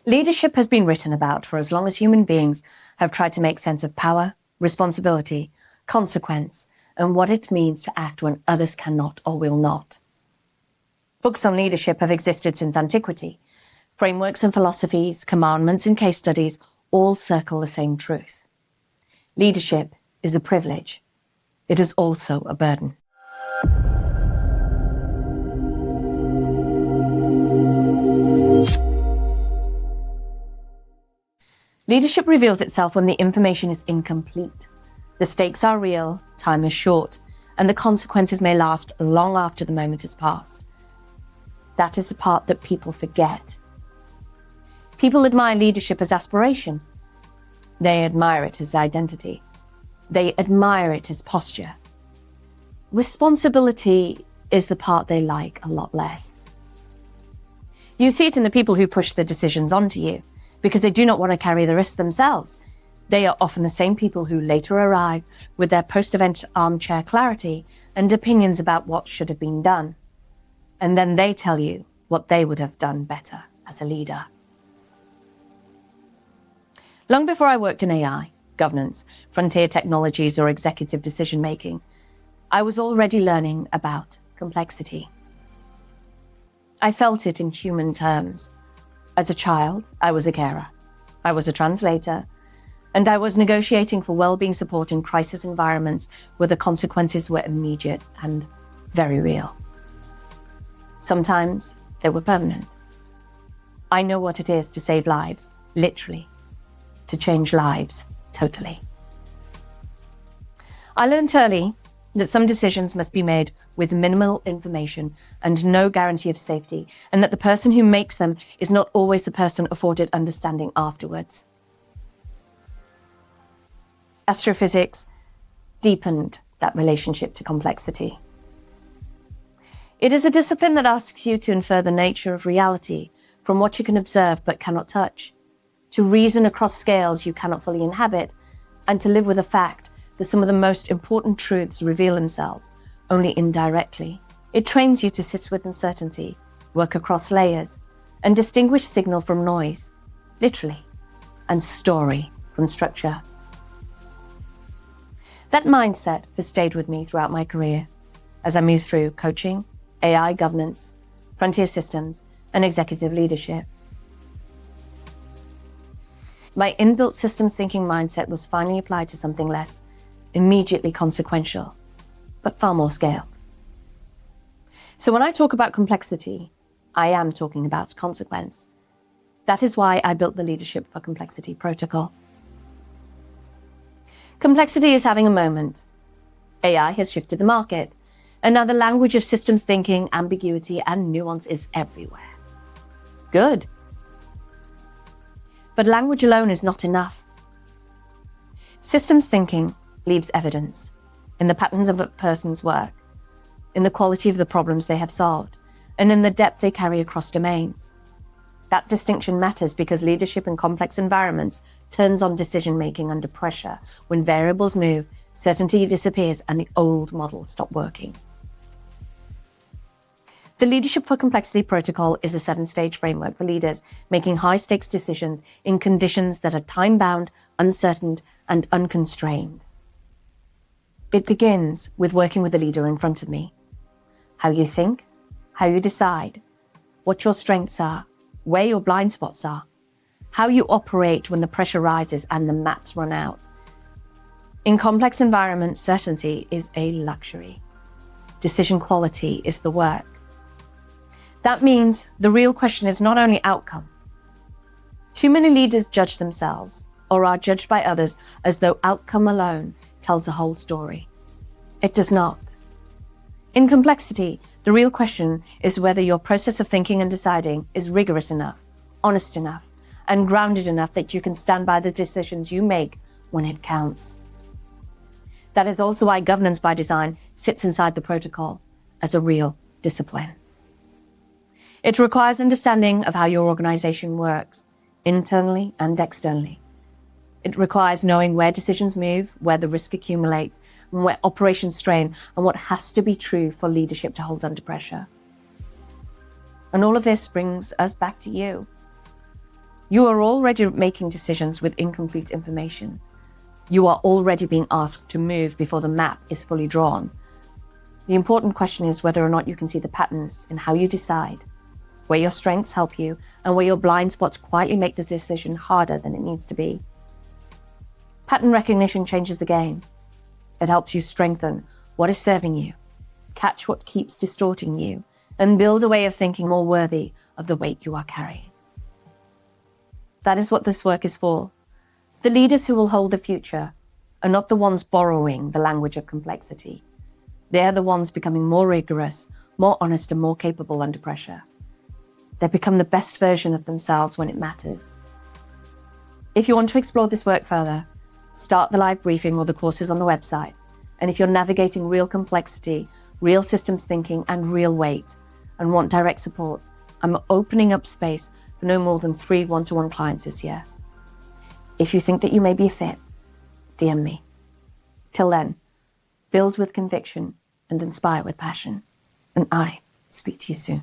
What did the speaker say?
Leadership has been written about for as long as human beings have tried to make sense of power, responsibility, consequence, and what it means to act when others cannot or will not. Books on leadership have existed since antiquity. Frameworks and philosophies, commandments and case studies all circle the same truth. Leadership is a privilege. It is also a burden. Leadership reveals itself when the information is incomplete. The stakes are real, time is short, and the consequences may last long after the moment has passed. That is the part that people forget. People admire leadership as aspiration. They admire it as identity. They admire it as posture. Responsibility is the part they like a lot less. You see it in the people who push the decisions onto you, because they do not want to carry the risk themselves. They are often the same people who later arrive with their post-event armchair clarity and opinions about what should have been done. And then they tell you what they would have done better as a leader. Long before I worked in AI, governance, frontier technologies, or executive decision-making, I was already learning about complexity. I felt it in human terms. As a child, I was a carer. I was a translator. And I was negotiating for well-being support in crisis environments where the consequences were immediate and very real. Sometimes they were permanent. I know what it is to save lives, literally, to change lives, totally. I learned early that some decisions must be made with minimal information and no guarantee of safety, and that the person who makes them is not always the person afforded understanding afterwards. Astrophysics deepened that relationship to complexity. It is a discipline that asks you to infer the nature of reality from what you can observe but cannot touch, to reason across scales you cannot fully inhabit, and to live with the fact that some of the most important truths reveal themselves only indirectly. It trains you to sit with uncertainty, work across layers, and distinguish signal from noise, literally, and story from structure. That mindset has stayed with me throughout my career as I move through coaching, AI governance, frontier systems, and executive leadership. My inbuilt systems thinking mindset was finally applied to something less immediately consequential, but far more scaled. So when I talk about complexity, I am talking about consequence. That is why I built the Leadership for Complexity protocol. Complexity is having a moment. AI has shifted the market, and now the language of systems thinking, ambiguity, and nuance is everywhere. Good. But language alone is not enough. Systems thinking leaves evidence in the patterns of a person's work, in the quality of the problems they have solved, and in the depth they carry across domains. That distinction matters because leadership in complex environments turns on decision-making under pressure. When variables move, certainty disappears and the old models stop working. The Leadership for Complexity protocol is a 7-stage framework for leaders making high-stakes decisions in conditions that are time-bound, uncertain, and unconstrained. It begins with working with the leader in front of me. How you think, how you decide, what your strengths are, where your blind spots are, how you operate when the pressure rises and the maps run out. In complex environments, certainty is a luxury. Decision quality is the work. That means the real question is not only outcome. Too many leaders judge themselves or are judged by others as though outcome alone tells the whole story. It does not. In complexity, the real question is whether your process of thinking and deciding is rigorous enough, honest enough, and grounded enough that you can stand by the decisions you make when it counts. That is also why governance by design sits inside the protocol as a real discipline. It requires understanding of how your organization works, internally and externally. It requires knowing where decisions move, where the risk accumulates, and where operations strain, and what has to be true for leadership to hold under pressure. And all of this brings us back to you. You are already making decisions with incomplete information. You are already being asked to move before the map is fully drawn. The important question is whether or not you can see the patterns in how you decide, where your strengths help you, and where your blind spots quietly make the decision harder than it needs to be. Pattern recognition changes the game. It helps you strengthen what is serving you, catch what keeps distorting you, and build a way of thinking more worthy of the weight you are carrying. That is what this work is for. The leaders who will hold the future are not the ones borrowing the language of complexity. They are the ones becoming more rigorous, more honest, and more capable under pressure. They become the best version of themselves when it matters. If you want to explore this work further, start the live briefing or the courses on the website. And if you're navigating real complexity, real systems thinking, and real weight, and want direct support, I'm opening up space for no more than 3 one-to-one clients this year. If you think that you may be a fit, DM me. Till then, build with conviction and inspire with passion. And I speak to you soon.